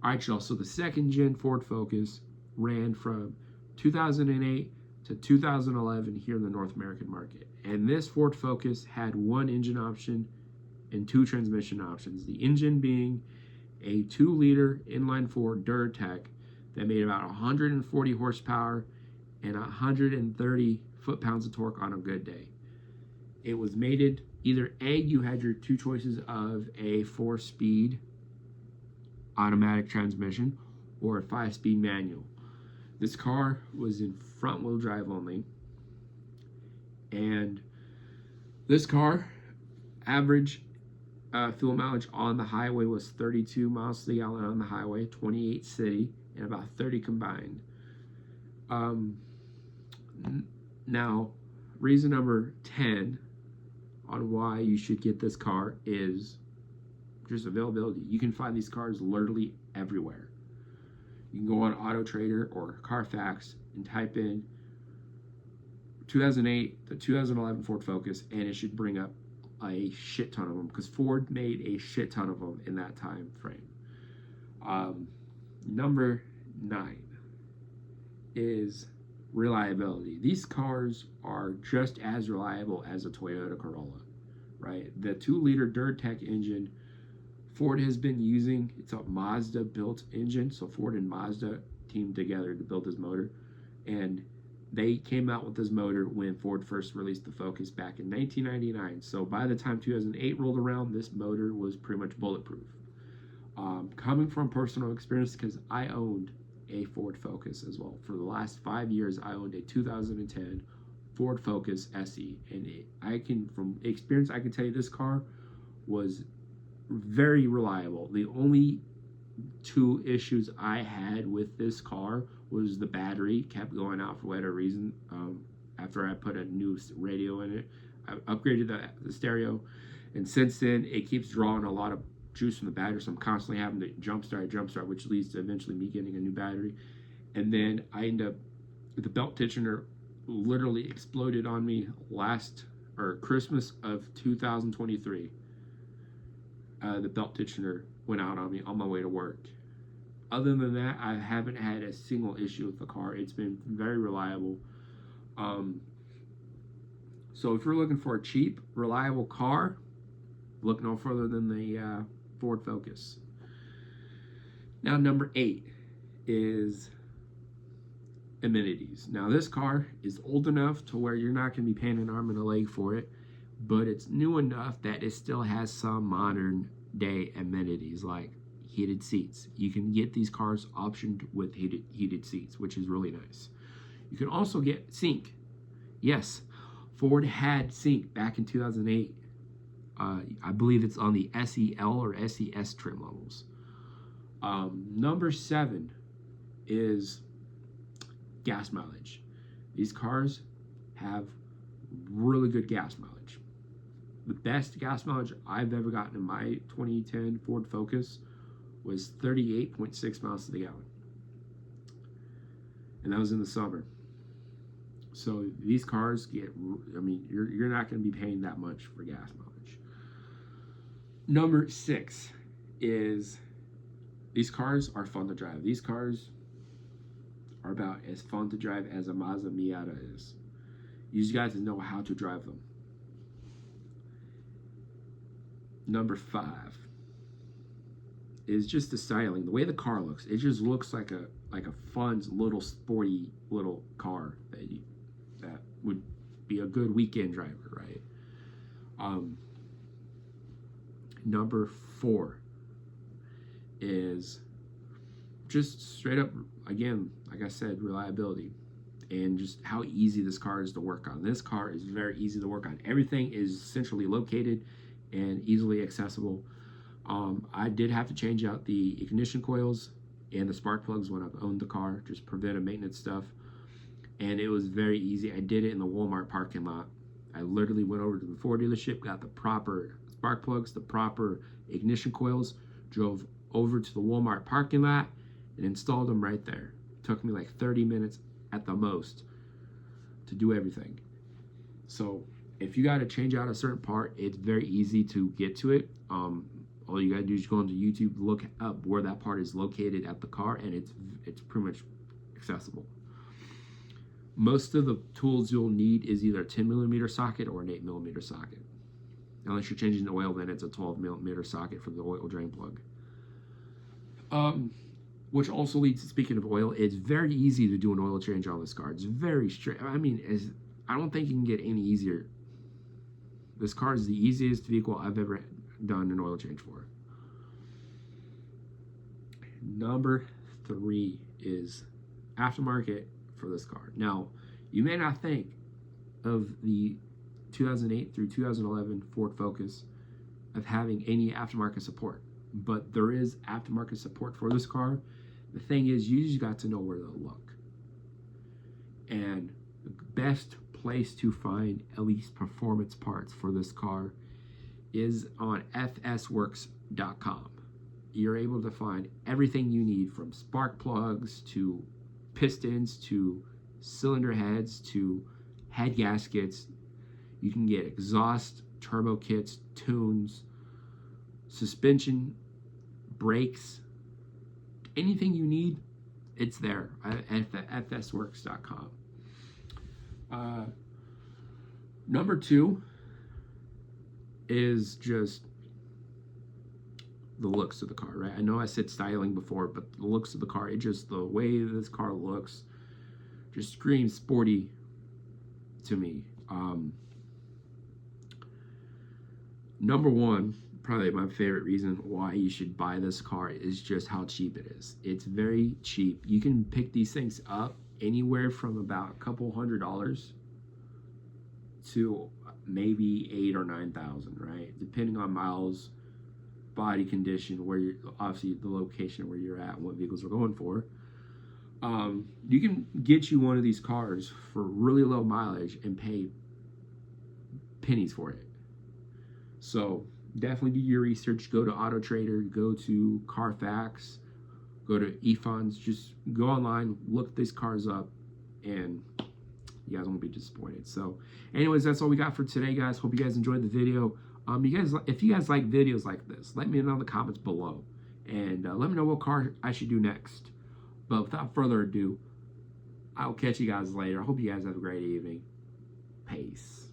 Actually, also the second gen Ford Focus ran from 2008 to 2011 here in the North American market. And this Ford Focus had one engine option and two transmission options. The engine being a 2-liter inline-4 Duratec that made about 140 horsepower and 130 foot-pounds of torque on a good day. It was mated either A, you had your two choices of a 4-speed automatic transmission or a 5-speed manual. This car was in front-wheel drive only, and this car average fuel mileage on the highway was 32 miles to the gallon on the highway, 28 city, and about 30 combined. Now, reason number 10 on why you should get this car is just availability. You can find these cars literally everywhere. You can go on Auto Trader or Carfax and type in 2008 to 2011 Ford Focus, and it should bring up a shit ton of them, because Ford made a shit ton of them in that time frame. Number 9 is reliability. These cars are just as reliable as a Toyota Corolla, right? The 2-liter Duratec engine Ford has been using, it's a Mazda built engine, so Ford and Mazda teamed together to build this motor, and they came out with this motor when Ford first released the Focus back in 1999. So by the time 2008 rolled around, this motor was pretty much bulletproof. Coming from personal experience, because I owned a Ford Focus as well. For the last 5 years, I owned a 2010 Ford Focus SE, and from experience, I can tell you this car was very reliable. The only two issues I had with this car was the battery kept going out for whatever reason. After I put a new radio in it, I upgraded the stereo, and since then it keeps drawing a lot of juice from the battery, so I'm constantly having to jumpstart, which leads to eventually me getting a new battery. And then I end up, the belt tensioner literally exploded on me Christmas of 2023. The belt tensioner went out on me on my way to work. Other than that, I haven't had a single issue with the car. It's been very reliable. So if you're looking for a cheap, reliable car, look no further than the Ford Focus. Now, number 8 is amenities. Now, this car is old enough to where you're not going to be paying an arm and a leg for it, but it's new enough that it still has some modern day amenities like heated seats. You can get these cars optioned with heated seats, which is really nice. You can also get sync. Yes, Ford had sync back in 2008. I believe it's on the SEL or SES trim levels. Number 7 is gas mileage. These cars have really good gas mileage. The best gas mileage I've ever gotten in my 2010 Ford Focus was 38.6 miles to the gallon. And that was in the summer. So these cars get, you're not going to be paying that much for gas mileage. Number 6 is these cars are fun to drive. These cars are about as fun to drive as a Mazda Miata is. You just got to know how to drive them. Number 5 is just the styling. The way the car looks, it just looks like a fun little sporty little car that would be a good weekend driver, right? Number 4 is just straight up, again, like I said, reliability and just how easy this car is to work on. This car is very easy to work on. Everything is centrally located and easily accessible. I did have to change out the ignition coils and the spark plugs when I've owned the car, just preventive maintenance stuff. And it was very easy. I did it in the Walmart parking lot. I literally went over to the Ford dealership, got the proper spark plugs, the proper ignition coils, drove over to the Walmart parking lot and installed them right there. It took me like 30 minutes at the most to do everything. So if you got to change out a certain part, it's very easy to get to it. All you gotta do is go into YouTube, look up where that part is located at the car, and it's pretty much accessible. Most of the tools you'll need is either a 10mm socket or an 8mm socket. Unless you're changing the oil, then it's a 12mm socket for the oil drain plug. Which also leads to, speaking of oil, it's very easy to do an oil change on this car. It's very straight. I mean, I don't think you can get any easier. This car is the easiest vehicle I've ever done an oil change for. Number 3 is aftermarket for this car. Now, you may not think of the 2008 through 2011 Ford Focus of having any aftermarket support, but there is aftermarket support for this car. The thing is, you just got to know where to look. And the best place to find at least performance parts for this car is on fsworks.com. You're able to find everything you need, from spark plugs to pistons to cylinder heads to head gaskets. You can get exhaust, turbo kits, tunes, suspension, brakes, anything you need, it's there at fsworks.com. Number 2 is just the looks of the car, right? I know I said styling before, but the looks of the car, the way this car looks just screams sporty to me. Number 1, probably my favorite reason why you should buy this car is just how cheap it is. It's very cheap. You can pick these things up anywhere from about a couple $100s to maybe $8,000 or $9,000, right? Depending on miles, body condition, where you're, obviously the location where you're at, and what vehicles we're going for. You can get you one of these cars for really low mileage and pay pennies for it. So definitely do your research. Go to Auto Trader, go to Carfax, go to eFunds. Just go online, look these cars up, and you guys won't be disappointed. So anyways, that's all we got for today, guys. Hope you guys enjoyed the video. If you guys like videos like this, let me know in the comments below, and let me know what car I should do next. But without further ado, I'll catch you guys later. I hope you guys have a great evening. Peace.